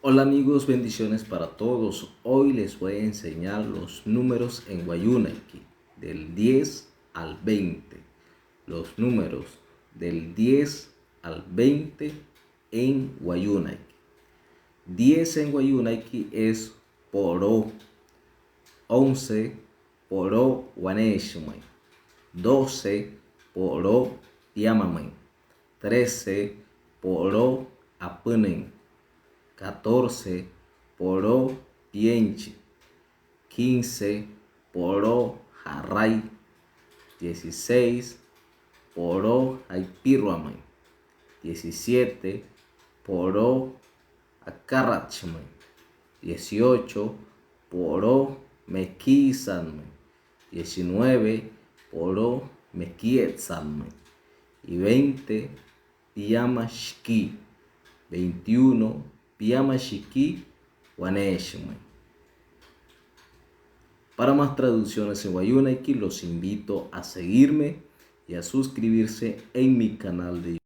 Hola amigos, bendiciones para todos. Hoy les voy a enseñar los números en Wayuunaiki, del 10 al 20. Los números del 10 al 20 en Wayuunaiki. 10 en Wayuunaiki es Poro. 11 Poro Waneshimai. 12 Poro Yamamai. 13 Poro Apunen. 14 Poro Pienchi. 15 Poro Haray. 16 Poro Aipiruamay. 17 Poro Akarachmay. 18 Poro Mequisanmay. 19 Poro Mequietsanmay. Y 20 Piyamashki. 21 Piyamashiki Waneshimay. Para más traducciones en Wayuunaiki los invito a seguirme y a suscribirse en mi canal de YouTube.